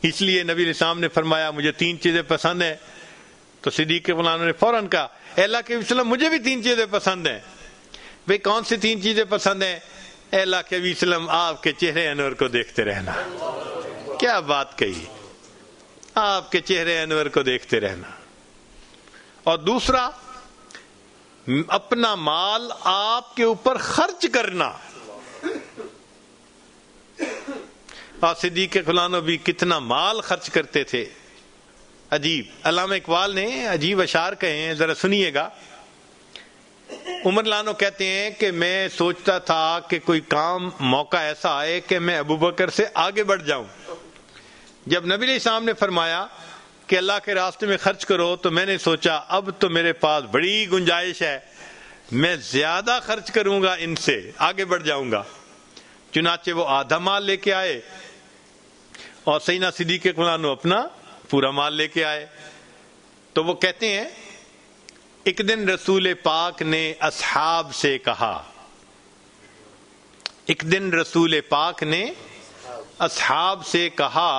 اس لیے نبی علیہ السلام نے فرمایا مجھے 3 چیزیں پسند ہیں، تو صدیق کے غلام نے فوراً کہا اے اللہ کے وسلم مجھے بھی 3 چیزیں پسند ہیں۔ بھئی کون سی 3 چیزیں پسند ہیں؟ اے اللہ کے وسلم آپ کے چہرے انور کو دیکھتے رہنا۔ کیا بات کہی، آپ کے چہرے انور کو دیکھتے رہنا۔ اور دوسرا، اپنا مال آپ کے اوپر خرچ کرنا۔ اور صدیق غلام بھی کتنا مال خرچ کرتے تھے، عجیب۔ علامہ اقبال نے عجیب اشعار کہے ہیں، ذرا سنیے گا۔ عمر لانو کہتے ہیں کہ میں سوچتا تھا کہ کوئی کام موقع ایسا آئے کہ میں ابوبکر سے آگے بڑھ جاؤں۔ جب نبی علیہ السلام نے فرمایا کہ اللہ کے راستے میں خرچ کرو تو میں نے سوچا اب تو میرے پاس بڑی گنجائش ہے، میں زیادہ خرچ کروں گا، ان سے آگے بڑھ جاؤں گا۔ چنانچہ وہ آدھا مال لے کے آئے اور سیدنا صدیق غلام اپنا پورا مال لے کے آئے۔ تو وہ کہتے ہیں ایک دن رسول پاک نے اصحاب سے کہا، ایک دن رسول پاک نے اصحاب سے کہا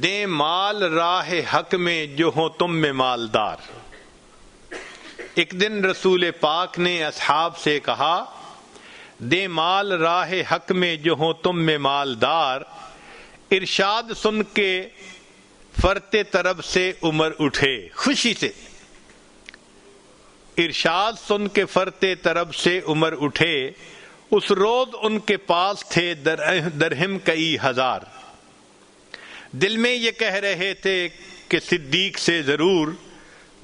دیں مال راہ حق میں جو ہو تم میں مالدار۔ ایک دن رسول پاک نے اصحاب سے کہا دیں مال راہ حق میں جو ہو تم میں مالدار۔ ارشاد سن کے فرتے طرب سے عمر اٹھے خوشی سے، ارشاد سن کے فرتے طرب سے عمر اٹھے، اس روز ان کے پاس تھے درہم کئی ہزار۔ دل میں یہ کہہ رہے تھے کہ صدیق سے ضرور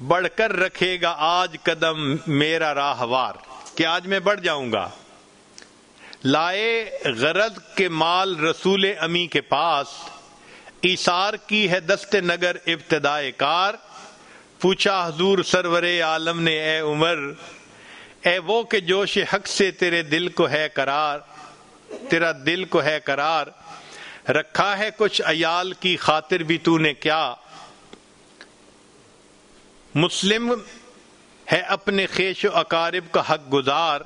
بڑھ کر رکھے گا آج قدم میرا راہوار، کہ آج میں بڑھ جاؤں گا۔ لائے غرض کے مال رسول امی کے پاس، ایثار کی ہے دست نگر ابتدائے کار۔ پوچھا حضور سرور عالم نے اے عمر، اے وہ کہ جوش حق سے تیرے دل کو ہے قرار، تیرا دل کو ہے قرار، رکھا ہے کچھ عیال کی خاطر بھی تو نے کیا؟ مسلم ہے اپنے خیش و اقارب کا حق گزار،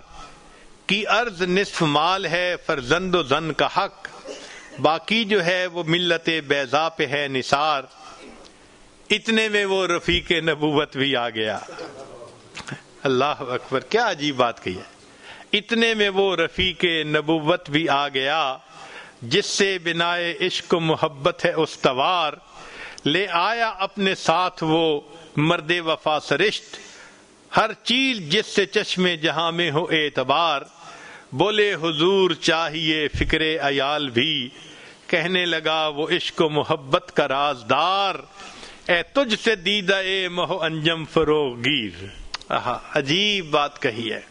کی عرض نصف مال ہے فرزند و زن کا حق، باقی جو ہے وہ ملت بیضا پہ ہے نثار۔ اتنے میں وہ رفیق نبوت بھی آ گیا۔ اللہ اکبر، کیا عجیب بات کہی ہے۔ اتنے میں وہ رفیق نبوت بھی آ گیا، جس سے بنائے عشق و محبت ہے استوار۔ لے آیا اپنے ساتھ وہ مرد وفا سرشت، ہر چیز جس سے چشم جہاں میں ہو اعتبار۔ بولے حضور چاہیے فکر عیال بھی، کہنے لگا وہ عشق و محبت کا رازدار۔ اے تجھ سے دیدہ اے مہو انجم فروغ گیر، عجیب بات کہی ہے۔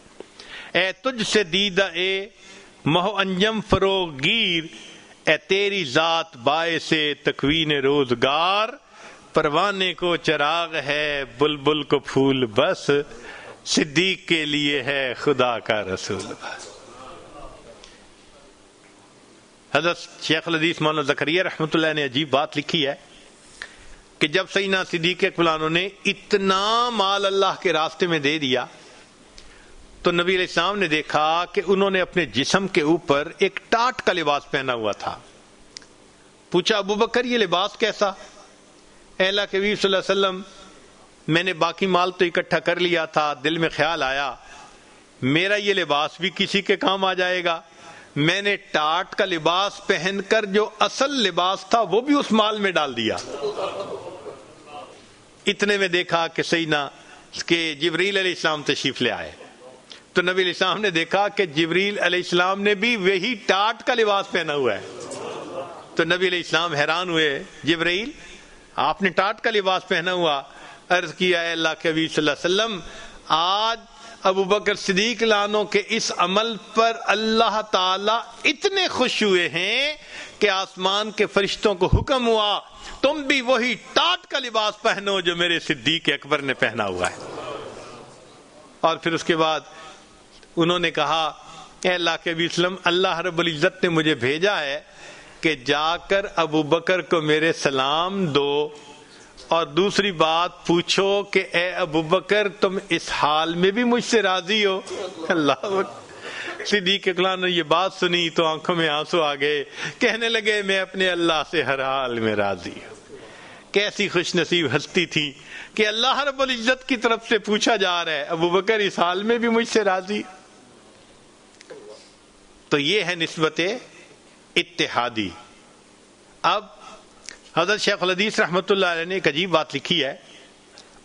اے تجھ سے دیدہ اے مہو انجم فروغ گیر، اے تیری ذات باعث تکوین روزگار۔ پروانے کو چراغ ہے بلبل کو پھول بس، صدیق کے لیے ہے خدا کا رسول بس۔ حضرت شیخ الحدیث مولانا زکریا رحمۃ اللہ نے عجیب بات لکھی ہے کہ جب سیدنا صدیق اکبر نے اتنا مال اللہ کے راستے میں دے دیا تو نبی علیہ السلام نے دیکھا کہ انہوں نے اپنے جسم کے اوپر ایک ٹاٹ کا لباس پہنا ہوا تھا۔ پوچھا ابوبکر یہ لباس کیسا؟ اے اللہ کے نبی صلی اللہ علیہ وسلم میں نے باقی مال تو اکٹھا کر لیا تھا، دل میں خیال آیا میرا یہ لباس بھی کسی کے کام آ جائے گا، میں نے ٹاٹ کا لباس پہن کر جو اصل لباس تھا وہ بھی اس مال میں ڈال دیا۔ اتنے میں دیکھا کہ سیدنا کہ جبریل علیہ السلام تشریف لے آئے، تو نبی علیہ السلام نے دیکھا کہ جبریل علیہ السلام نے بھی وہی ٹاٹ کا لباس پہنا ہوا ہے۔ تو نبی علیہ السلام حیران ہوئے، جبریل آپ نے ٹاٹ کا لباس پہنا ہوا؟ عرض کیا اے اللہ کے نبی صلی اللہ علیہ وسلم آج ابوبکر صدیق لانوں کے اس عمل پر اللہ تعالی اتنے خوش ہوئے ہیں کہ آسمان کے فرشتوں کو حکم ہوا تم بھی وہی ٹاٹ کا لباس پہنو جو میرے صدیق اکبر نے پہنا ہوا ہے۔ اور پھر اس کے بعد انہوں نے کہا اے اللہ کے نبی وسلم اللہ رب العزت نے مجھے بھیجا ہے کہ جا کر ابوبکر کو میرے سلام دو، اور دوسری بات پوچھو کہ اے ابوبکر تم اس حال میں بھی مجھ سے راضی ہو؟ اللہ صدیق اکبر نے یہ بات سنی تو آنکھوں میں آنسو آ گئے، کہنے لگے میں اپنے اللہ سے ہر حال میں راضی ہوں۔ کیسی خوش نصیب ہستی تھی کہ اللہ رب العزت کی طرف سے پوچھا جا رہا ہے ابوبکر اس حال میں بھی مجھ سے راضی؟ تو یہ ہے نسبت اتحادی۔ اب حضرت شیخ الحدیث رحمۃ اللہ علیہ نے ایک عجیب بات لکھی ہے،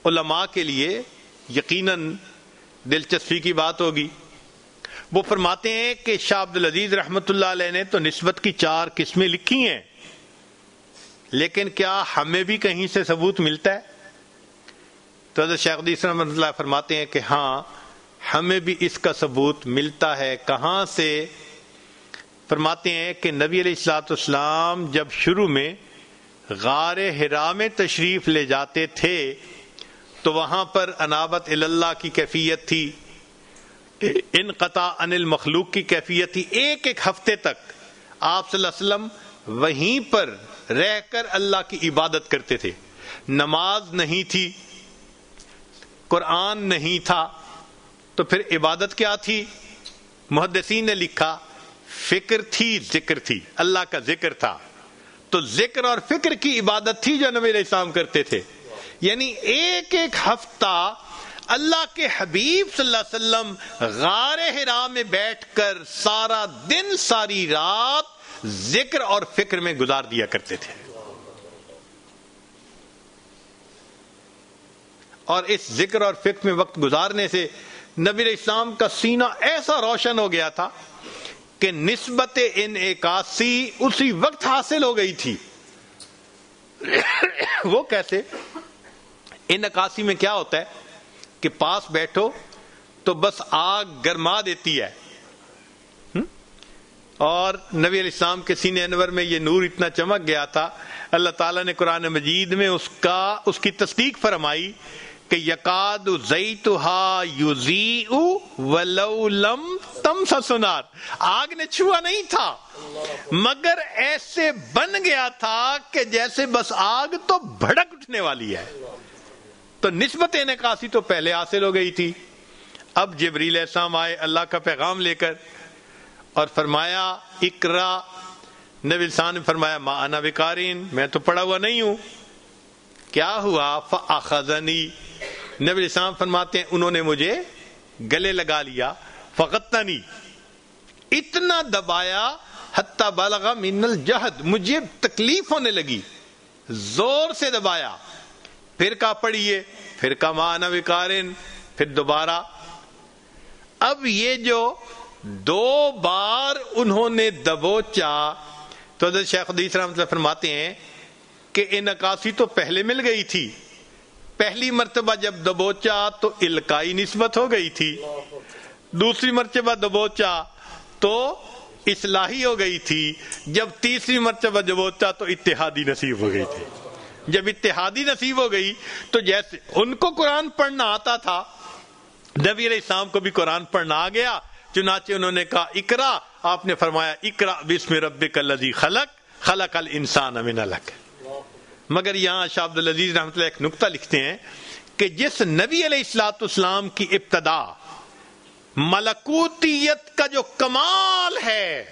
علماء کے لیے یقیناً دلچسپی کی بات ہوگی۔ وہ فرماتے ہیں کہ شاہ عبد العزیز رحمۃ اللہ علیہ نے تو نسبت کی 4 قسمیں لکھی ہیں، لیکن کیا ہمیں بھی کہیں سے ثبوت ملتا ہے؟ تو حضرت شیخ الحدیث رحمۃ اللہ فرماتے ہیں کہ ہاں ہمیں بھی اس کا ثبوت ملتا ہے۔ کہاں سے؟ فرماتے ہیں کہ نبی علیہ الصلوۃ والسلام جب شروع میں غار حرا میں تشریف لے جاتے تھے تو وہاں پر انابت اللہ کی کیفیت تھی، انقطاع عن المخلوق کی کیفیت تھی۔ ایک ہفتے تک آپ صلی اللہ علیہ وسلم وہیں پر رہ کر اللہ کی عبادت کرتے تھے۔ نماز نہیں تھی، قرآن نہیں تھا، تو پھر عبادت کیا تھی؟ محدثین نے لکھا فکر تھی، ذکر تھی، اللہ کا ذکر تھا۔ تو ذکر اور فکر کی عبادت تھی جو نبی علیہ السلام کرتے تھے۔ یعنی ایک ہفتہ اللہ کے حبیب صلی اللہ علیہ وسلم غار حرا میں بیٹھ کر سارا دن ساری رات ذکر اور فکر میں گزار دیا کرتے تھے، اور اس ذکر اور فکر میں وقت گزارنے سے نبی علیہ السلام کا سینہ ایسا روشن ہو گیا تھا کہ نسبت انعکاسی اسی وقت حاصل ہو گئی تھی۔ وہ کیسے؟ انعکاسی میں کیا ہوتا ہے کہ پاس بیٹھو تو بس آگ گرما دیتی ہے، اور نبی علیہ السلام کے سینے انور میں یہ نور اتنا چمک گیا تھا، اللہ تعالیٰ نے قرآن مجید میں اس کی تصدیق فرمائی کہ یکاد زیتھا یضیء ولو لم تمسس نار، آگ نے چھوا نہیں تھا مگر ایسے بن گیا تھا کہ جیسے بس آگ تو بھڑک اٹھنے والی ہے۔ تو نسبت انعکاسی تو پہلے حاصل ہو گئی تھی۔ اب جبریل علیہ السلام آئے اللہ کا پیغام لے کر اور فرمایا اقرا۔ نبی السلام نے فرمایا ما انا بقارئ، میں تو پڑھا ہوا نہیں ہوں۔ کیا ہوا؟ فاخذنی، نبی علیہ السلام فرماتے ہیں انہوں نے مجھے گلے لگا لیا، فغتنی، اتنا دبایا، حتی بلغ من الجہد، مجھے تکلیف ہونے لگی، زور سے دبایا۔ پھر کہا پڑھیے، پھر کہا ما انا بقارئ، پھر دوبارہ۔ اب یہ جو 2 بار انہوں نے دبوچا تو حضرت شیخ الحدیث رحمۃ اللہ فرماتے ہیں کہ انعکاسی تو پہلے مل گئی تھی، پہلی مرتبہ جب دبوچا تو القائی نسبت ہو گئی تھی، دوسری مرتبہ دبوچا تو اصلاحی ہو گئی تھی، جب تیسری مرتبہ دبوچا تو اتحادی نصیب ہو گئی تھی۔ جب اتحادی نصیب ہو گئی تو جیسے ان کو قرآن پڑھنا آتا تھا، نبی علیہ السلام کو بھی قرآن پڑھنا آ گیا، چنانچہ انہوں نے کہا اقرا، آپ نے فرمایا اقرا بسم ربک الذی خلق خلق الانسان من علق۔ مگر یہاں شاہ عبد العزیز رحمۃ اللہ ایک نقطہ لکھتے ہیں کہ جس نبی علیہ الصلوۃ والسلام کی ابتدا ملکوتیت کا جو کمال ہے،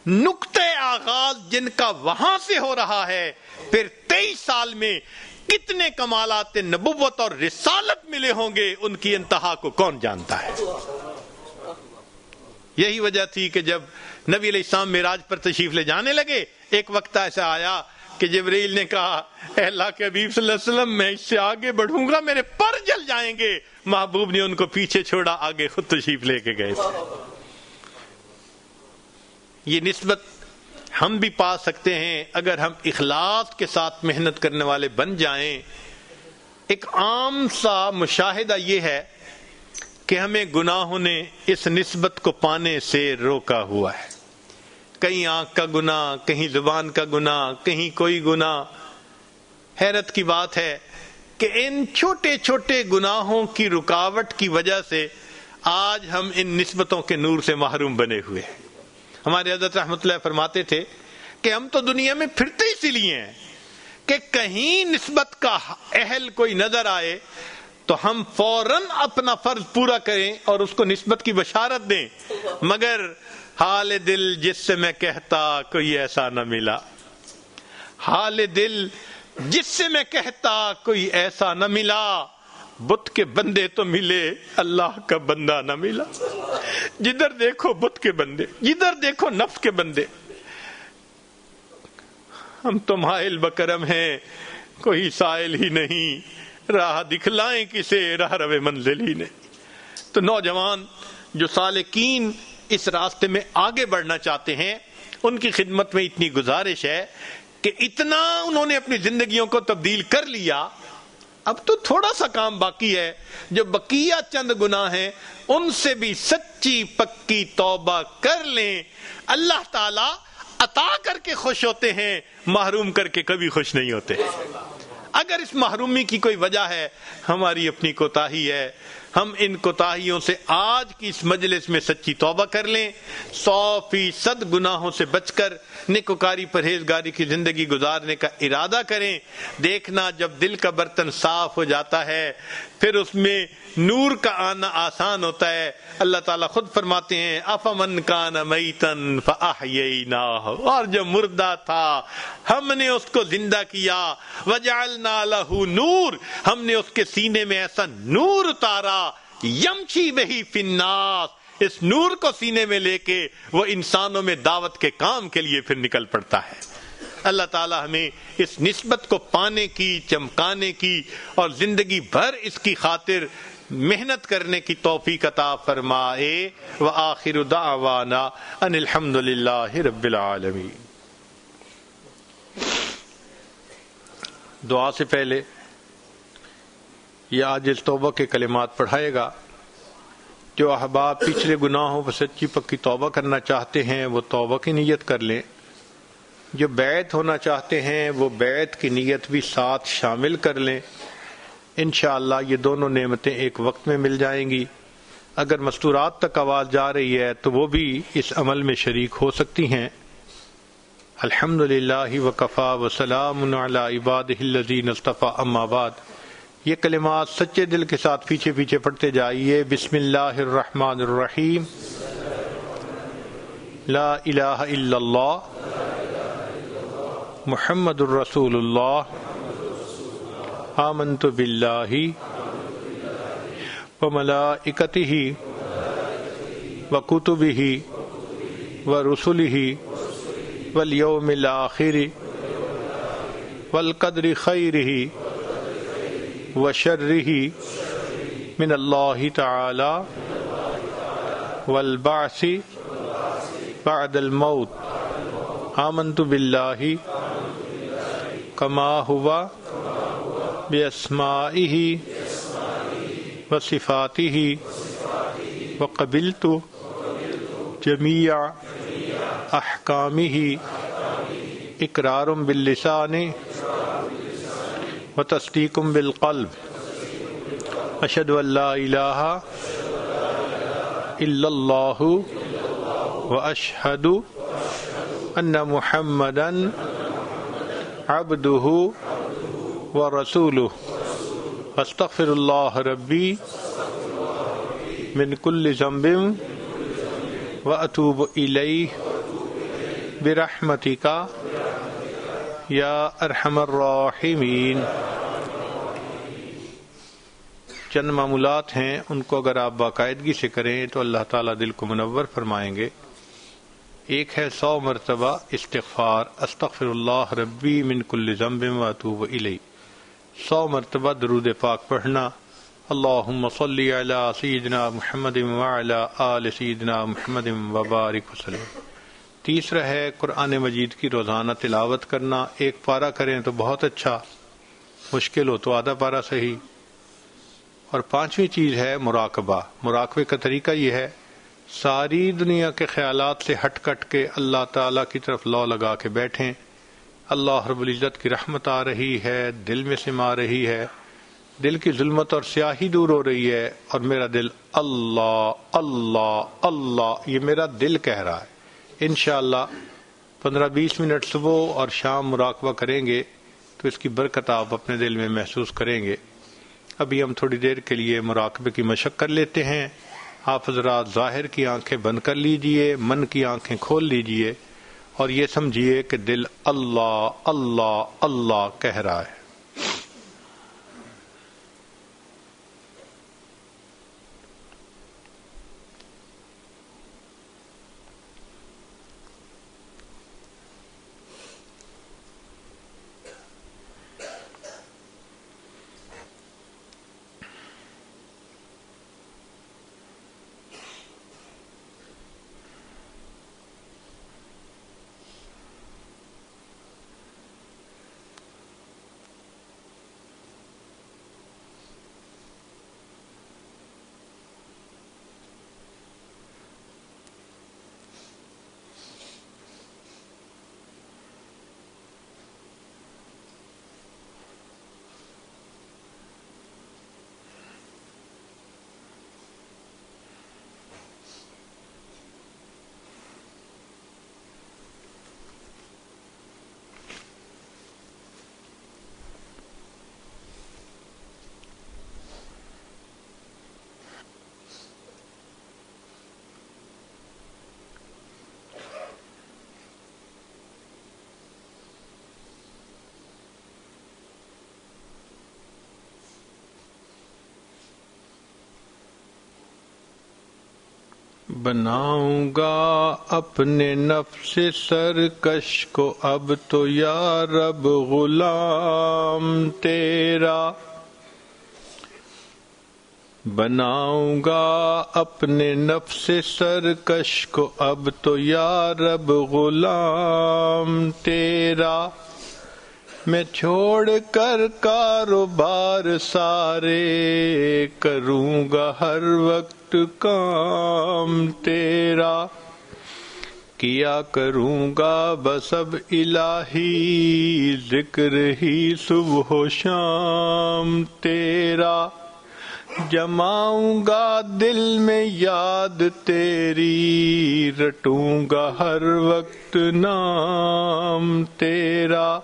نقطہ آغاز جن کا وہاں سے ہو رہا ہے، پھر 23 سال میں کتنے کمالات نبوت اور رسالت ملے ہوں گے، ان کی انتہا کو کون جانتا ہے۔ یہی وجہ تھی کہ جب نبی علیہ السلام معراج پر تشریف لے جانے لگے، ایک وقت ایسا آیا کہ جبریل نے کہا اے اللہ کے حبیب صلی اللہ علیہ وسلم میں اس سے آگے بڑھوں گا میرے پر جل جائیں گے۔ محبوب نے ان کو پیچھے چھوڑا، آگے خود تشریف لے کے گئے۔ یہ نسبت ہم بھی پا سکتے ہیں اگر ہم اخلاص کے ساتھ محنت کرنے والے بن جائیں۔ ایک عام سا مشاہدہ یہ ہے کہ ہمیں گناہوں نے اس نسبت کو پانے سے روکا ہوا ہے، کہیں آنکھ کا گناہ، کہیں زبان کا گناہ، کہیں کوئی گناہ۔ حیرت کی بات ہے کہ ان چھوٹے چھوٹے گناہوں کی رکاوٹ کی وجہ سے آج ہم ان نسبتوں کے نور سے محروم بنے ہوئے ہیں۔ ہمارے حضرت رحمۃ اللہ فرماتے تھے کہ ہم تو دنیا میں پھرتے اسی لیے ہیں کہ کہیں نسبت کا اہل کوئی نظر آئے تو ہم فوراً اپنا فرض پورا کریں اور اس کو نسبت کی بشارت دیں، مگر حال دل جس سے میں کہتا کوئی ایسا نہ ملا، حال دل جس سے میں کہتا کوئی ایسا نہ ملا، بت کے بندے تو ملے اللہ کا بندہ نہ ملا۔ جدھر دیکھو بت کے بندے، جدھر دیکھو نفس کے بندے۔ ہم تو مائل بکرم ہیں، کوئی سائل ہی نہیں، راہ دکھلائیں کسے راہ رو منزل ہی نہیں۔ تو نوجوان جو سالکین اس راستے میں آگے بڑھنا چاہتے ہیں، ان کی خدمت میں اتنی گزارش ہے کہ اتنا انہوں نے اپنی زندگیوں کو تبدیل کر لیا، اب تو تھوڑا سا کام باقی ہے۔ جو بقیہ چند گناہ ہیں ان سے بھی سچی پکی توبہ کر لیں، اللہ تعالی عطا کر کے خوش ہوتے ہیں، محروم کر کے کبھی خوش نہیں ہوتے۔ اگر اس محرومی کی کوئی وجہ ہے، ہماری اپنی کوتاہی ہے، ہم ان کوتاہیوں سے آج کی اس مجلس میں سچی توبہ کر لیں، 100% گناہوں سے بچ کر نیکوکاری پرہیزگاری کی زندگی گزارنے کا ارادہ کریں۔ دیکھنا جب دل کا برتن صاف ہو جاتا ہے پھر اس میں نور کا آنا آسان ہوتا ہے۔ اللہ تعالیٰ خود فرماتے ہیں افمن کان میتن فاحییناہ، اور جو مردہ تھا ہم نے اس کو زندہ کیا، وجعلنا لہ نور، ہم نے اس کے سینے میں ایسا نور اتارا، یمشی بہ فی الناس، اس نور کو سینے میں لے کے وہ انسانوں میں دعوت کے کام کے لیے پھر نکل پڑتا ہے۔ اللہ تعالی ہمیں اس نسبت کو پانے کی، چمکانے کی اور زندگی بھر اس کی خاطر محنت کرنے کی توفیق عطا فرمائے۔ وآخر دعوانا ان الحمد للہ رب العالمین۔ دعا سے پہلے یہ عاجز توبہ کے کلمات پڑھائے گا۔ جو احباب پچھلے گناہوں پر سچی پکی توبہ کرنا چاہتے ہیں وہ توبہ کی نیت کر لیں، جو بیعت ہونا چاہتے ہیں وہ بیعت کی نیت بھی ساتھ شامل کر لیں۔ انشاءاللہ یہ دونوں نعمتیں ایک وقت میں مل جائیں گی۔ اگر مستورات تک آواز جا رہی ہے تو وہ بھی اس عمل میں شریک ہو سکتی ہیں۔ الحمدللہ وکفا وسلام علی عبادہ الذین اصطفیٰ، اما بعد۔ یہ کلمات سچے دل کے ساتھ پیچھے پیچھے پڑھتے جائیے۔ بسم اللہ الرحمن الرحیم، لا الہ الا اللہ محمد الرسول اللہ، آمنت باللہ وملائکتہ وکتبہ ورسلہ والیوم الآخر والقدر خیرہ وشرہ من اللہ تعالی والبعث بعد الموت، آمنت باللہ کما ہوا باسمائہ وصفاتہ وقبلت جمیع احکامہ اقرار باللسان وتصدیق بالقلب، اشہد ان لا الہ الا اللہ واشہد ان محمدا عبدہ ورسولہ، استغفر اللہ ربی من کل ذنب واتوب الیہ برحمتک یا ارحم الراحمین۔ چند معمولات ہیں، ان کو اگر آپ باقاعدگی سے کریں تو اللہ تعالیٰ دل کو منور فرمائیں گے۔ ایک ہے 100 مرتبہ استغفار، استغفر اللہ ربی من کل ذنب واتوب الیہ، 100 مرتبہ درود پاک پڑھنا، اللہم صلی علی سیدنا محمد وعلی آل سیدنا محمد وبارک وسلم۔ تیسرا ہے قرآن مجید کی روزانہ تلاوت کرنا، ایک پارہ کریں تو بہت اچھا، مشکل ہو تو آدھا پارہ صحیح۔ اور پانچویں چیز ہے مراقبہ۔ مراقبے کا طریقہ یہ ہے، ساری دنیا کے خیالات سے ہٹ کٹ کے اللہ تعالیٰ کی طرف لو لگا کے بیٹھیں۔ اللہ رب العزت کی رحمت آ رہی ہے، دل میں سما رہی ہے، دل کی ظلمت اور سیاہی دور ہو رہی ہے، اور میرا دل اللہ اللہ اللہ، یہ میرا دل کہہ رہا ہے۔ انشاءاللہ 15-20 منٹ صبح اور شام مراقبہ کریں گے تو اس کی برکت آپ اپنے دل میں محسوس کریں گے۔ ابھی ہم تھوڑی دیر کے لیے مراقبے کی مشق کر لیتے ہیں. آپ حضرات ظاہر کی آنکھیں بند کر لیجئے، من کی آنکھیں کھول لیجئے اور یہ سمجھیے کہ دل اللہ اللہ اللہ کہہ رہا ہے. بناؤں گا اپنے نفس سرکش کو اب تو یا رب غلام تیرا. بناؤں گا اپنے نفس سرکش کو اب تو یا رب غلام تیرا. میں چھوڑ کر کاروبار سارے کروں گا ہر وقت کام تیرا. کیا کروں گا بس اب الہی ذکر ہی صبح و شام تیرا. جماؤں گا دل میں یاد تیری رٹوں گا ہر وقت نام تیرا.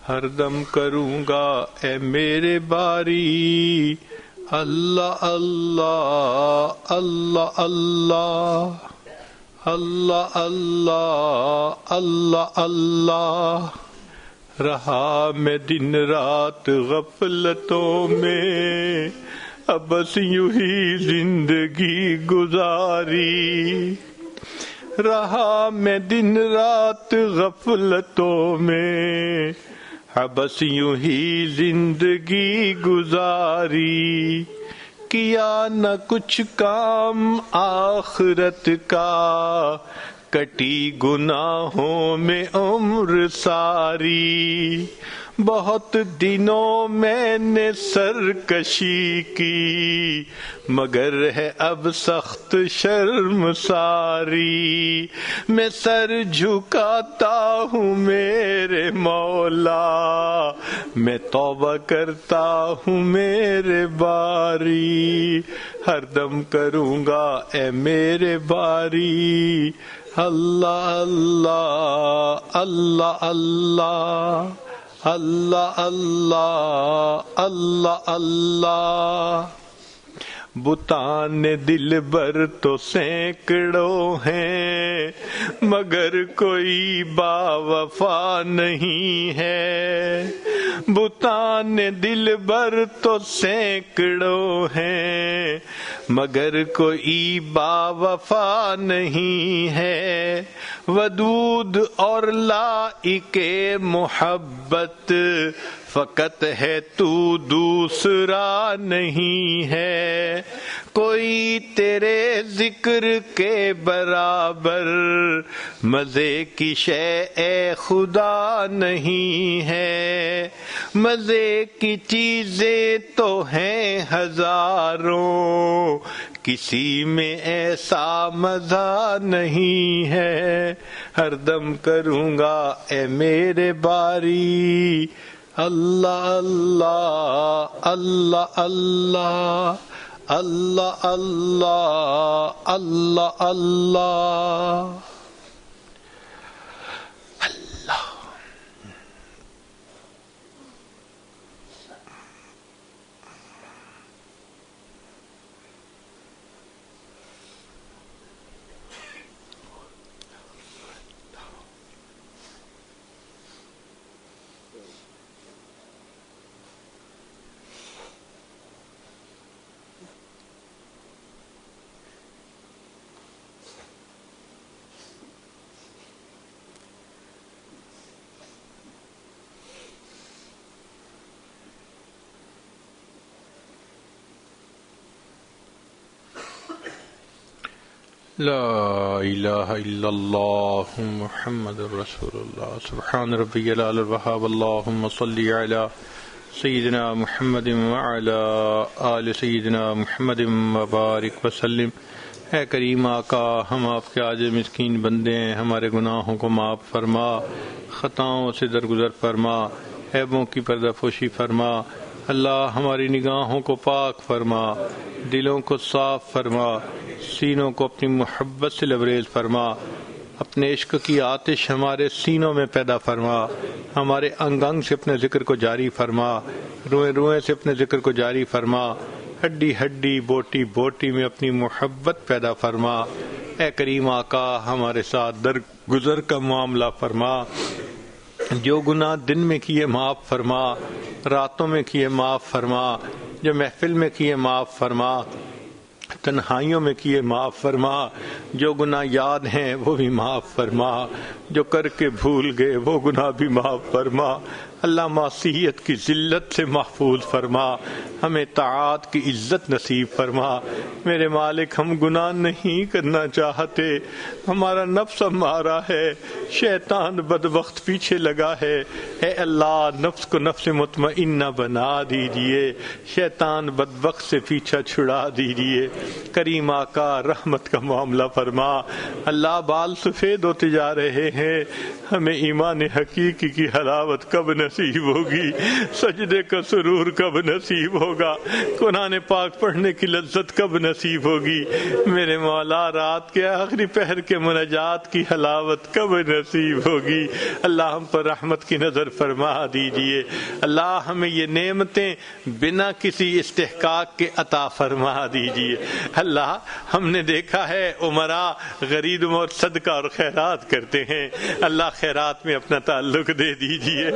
ہر دم کروں گا اے میرے باری اللہ اللہ اللہ اللہ اللہ اللہ اللہ اللہ. رہا میں دن رات غفلتوں میں اب بس یوں ہی زندگی گزاری. رہا میں دن رات غفلتوں میں بس یوں ہی زندگی گزاری. کیا نہ کچھ کام آخرت کا کٹی گناہوں میں عمر ساری. بہت دنوں میں نے سرکشی کی مگر ہے اب سخت شرم ساری. میں سر جھکاتا ہوں میرے مولا میں توبہ کرتا ہوں میرے باری. ہر دم کروں گا اے میرے باری اللہ اللہ اللہ اللہ اللہ اللہ اللہ اللہ. بتان دل بر تو سینکڑوں ہیں مگر کوئی با وفا نہیں ہے. بتان دل بر تو سینکڑوں ہیں مگر کوئی با وفا نہیں ہے. ودود اور لائق محبت فقط ہے تو دوسرا نہیں ہے. کوئی تیرے ذکر کے برابر مزے کی شے اے خدا نہیں ہے. مزے کی چیزیں تو ہیں ہزاروں کسی میں ایسا مزہ نہیں ہے. ہر دم کروں گا اے میرے باری اللہ اللہ اللہ اللہ اللہ اللہ اللہ اللہ. لا الہ الا اللہ محمد رسول اللہ سبحان ربی العلی الوہاب اللہم صلی علی سیدنا محمد وعلی آل سیدنا محمد وبارک وسلم۔ اے کریم آقا، ہم آپ کے عاجز مسکین بندے ہیں، ہمارے گناہوں کو معاف فرما، خطاؤں سے درگزر فرما، عیبوں کی پردہ پوشی فرما۔ اللہ ہماری نگاہوں کو پاک فرما، دلوں کو صاف فرما، سینوں کو اپنی محبت سے لبریز فرما، اپنے عشق کی آتش ہمارے سینوں میں پیدا فرما، ہمارے انگ انگ سے اپنے ذکر کو جاری فرما، روئیں روئیں سے اپنے ذکر کو جاری فرما، ہڈی ہڈی بوٹی بوٹی میں اپنی محبت پیدا فرما۔ اے کریم آقا، ہمارے ساتھ درگزر کا معاملہ فرما، جو گناہ دن میں کیے معاف فرما، راتوں میں کیے معاف فرما، جو محفل میں کیے معاف فرما، تنہائیوں میں کیے معاف فرما، جو گناہ یاد ہیں وہ بھی معاف فرما، جو کر کے بھول گئے وہ گناہ بھی معاف فرما۔ اللہ معصیت کی ذلت سے محفوظ فرما، ہمیں طاعات کی عزت نصیب فرما۔ میرے مالک، ہم گناہ نہیں کرنا چاہتے، ہمارا نفس ہمارا ہے، شیطان بدبخت پیچھے لگا ہے۔ اے اللہ، نفس کو نفس مطمئنہ بنا دیجئے، شیطان بدبخت سے پیچھا چھڑا دیجئے۔ کریم آقا، رحمت کا معاملہ فرما۔ اللہ، بال سفید ہوتے جا رہے ہیں، ہمیں ایمان حقیقی کی حلاوت کب نصیب ہوگی، سجدے کا سرور کب نصیب ہوگا، قرآن پاک پڑھنے کی لذت کب نصیب ہوگی، میرے مولا رات کے آخری پہر کے مناجات کی حلاوت کب نصیب ہوگی۔ اللہ ہم پر رحمت کی نظر فرما دیجئے۔ اللہ ہمیں یہ نعمتیں بنا کسی استحقاق کے عطا فرما دیجئے۔ اللہ، ہم نے دیکھا ہے عمراء غریب اور صدقہ اور خیرات کرتے ہیں، اللہ خیرات میں اپنا تعلق دے دیجئے۔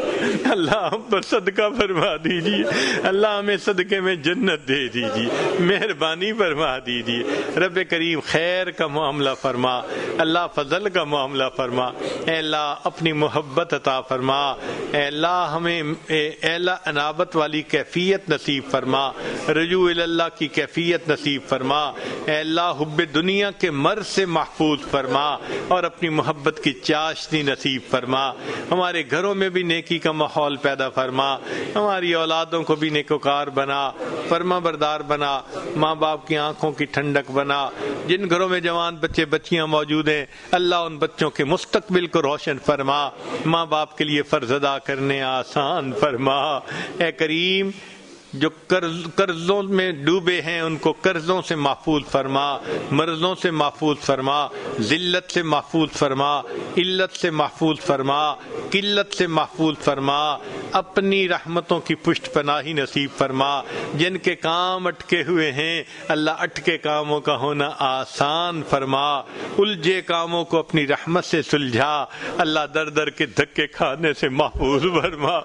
اللہ ہم پر صدقہ فرما دیجئے، اللہ ہمیں صدقے میں جنت دے دیجئے، مہربانی فرما دیجئے۔ رب کریم خیر کا معاملہ فرما، اللہ فضل کا معاملہ فرما۔ اے اللہ اپنی محبت عطا فرما، اے اللہ ہمیں اے اللہ انابت والی کیفیت نصیب فرما، رجوع اللہ کی کیفیت نصیب فرما۔ اے اللہ حب دنیا کے مرض سے محفوظ فرما اور اپنی محبت کی چاشنی نصیب فرما۔ ہمارے گھروں میں بھی نیکی کا ماحول پیدا فرما، ہماری اولادوں کو بھی نیکوکار بنا، فرما بردار بنا، ماں باپ کی آنکھوں کی ٹھنڈک بنا۔ جن گھروں میں جوان بچے بچیاں موجود ہیں، اللہ ان بچوں کے مستقبل کو روشن فرما، ماں باپ کے لیے فرض ادا کرنے آسان فرما۔ اے کریم، جو قرضوں میں ڈوبے ہیں ان کو قرضوں سے محفوظ فرما، مرضوں سے محفوظ فرما، ذلت سے محفوظ فرما، علت سے محفوظ فرما، قلت سے محفوظ فرما۔ اپنی رحمتوں کی پشت پناہی نصیب فرما۔ جن کے کام اٹکے ہوئے ہیں، اللہ اٹکے کاموں کا ہونا آسان فرما، الجھے کاموں کو اپنی رحمت سے سلجھا، اللہ در در کے دھکے کھانے سے محفوظ فرما۔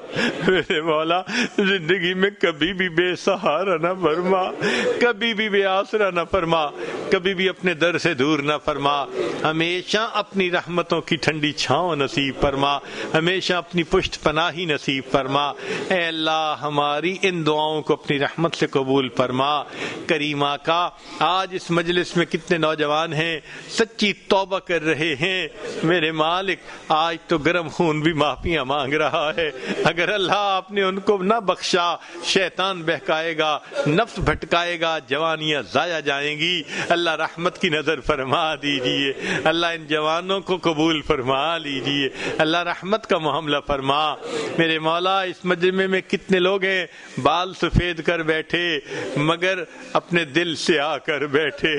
میرے مولا، زندگی میں کبھی بھی بے سہارا نہ فرما، کبھی بھی بے آسرا نہ فرما، کبھی بھی اپنے در سے دور نہ فرما، ہمیشہ اپنی رحمتوں کی ٹھنڈی چھاؤں نصیب فرما، ہمیشہ اپنی پشت پناہی نصیب فرما۔ اے اللہ ہماری ان دعاؤں کو اپنی رحمت سے قبول فرما۔ کریم آقا، آج اس مجلس میں کتنے نوجوان ہیں سچی توبہ کر رہے ہیں، میرے مالک آج تو گرم خون بھی معافیاں مانگ رہا ہے، اگر اللہ آپ نے ان کو نہ بخشا، شیطان بہکائے گا، نفس بھٹکائے گا، جوانیاں ضائع جائیں گی۔ اللہ رحمت کی نظر فرما دیجئے، اللہ ان جوانوں کو قبول فرما لیجئے، اللہ رحمت کا معاملہ فرما۔ میرے مولا، اس مجمع میں کتنے لوگ ہیں بال سفید کر بیٹھے مگر اپنے دل سے آ کر بیٹھے،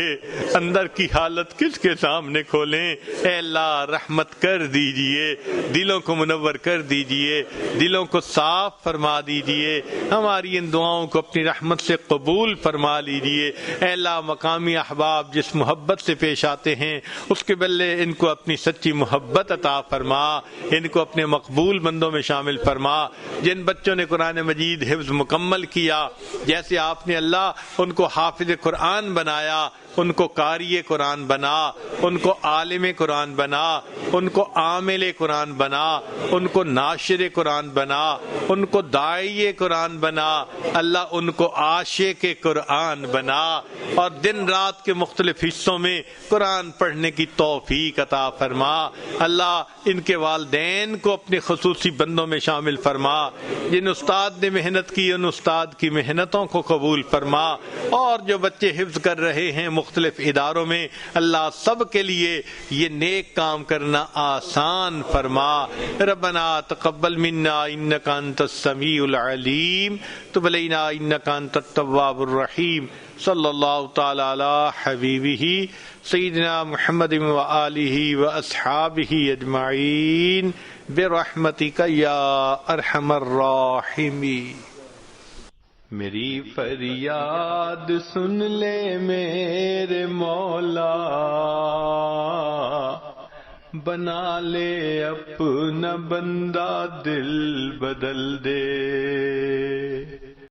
اندر کی حالت کس کے سامنے کھولیں؟ اے اللہ رحمت کر دیجئے، دلوں کو منور کر دیجئے، دلوں کو صاف فرما دیجئے، ہماری ان دعاؤں کو اپنی رحمت سے قبول فرما لیجئے۔ اے اللہ مقامی احباب جس محبت سے پیش آتے ہیں اس کے بدلے ان کو اپنی سچی محبت عطا فرما، ان کو اپنے مقبول بندوں میں شامل فرما۔ جن بچوں نے قرآن مجید حفظ مکمل کیا، جیسے آپ نے اللہ ان کو حافظ قرآن بنایا، ان کو قاری قرآن بنا، ان کو عالم قرآن بنا، ان کو عامل قرآن بنا، ان کو ناشر قرآن بنا، ان کو داعی قرآن بنا، اللہ ان کو عاشق قرآن بنا، اور دن رات کے مختلف حصوں میں قرآن پڑھنے کی توفیق عطا فرما۔ اللہ ان کے والدین کو اپنے خصوصی بندوں میں شامل فرما، جن استاد نے محنت کی ان استاد کی محنتوں کو قبول فرما، اور جو بچے حفظ کر رہے ہیں مختلف اداروں میں، اللہ سب کے لیے یہ نیک کام کرنا آسان فرما۔ ربنا تقبل منا انک انت السمیع العلیم، تب علینا انک انت التواب الرحیم۔ صلی اللہ تعالی علی حبیبہ سیدنا محمد وآلہ واصحابہ اجمعین برحمتک یا ارحم الراحمین۔ میری فریاد سن لے میرے مولا، بنا لے اپنا بندہ دل بدل دے۔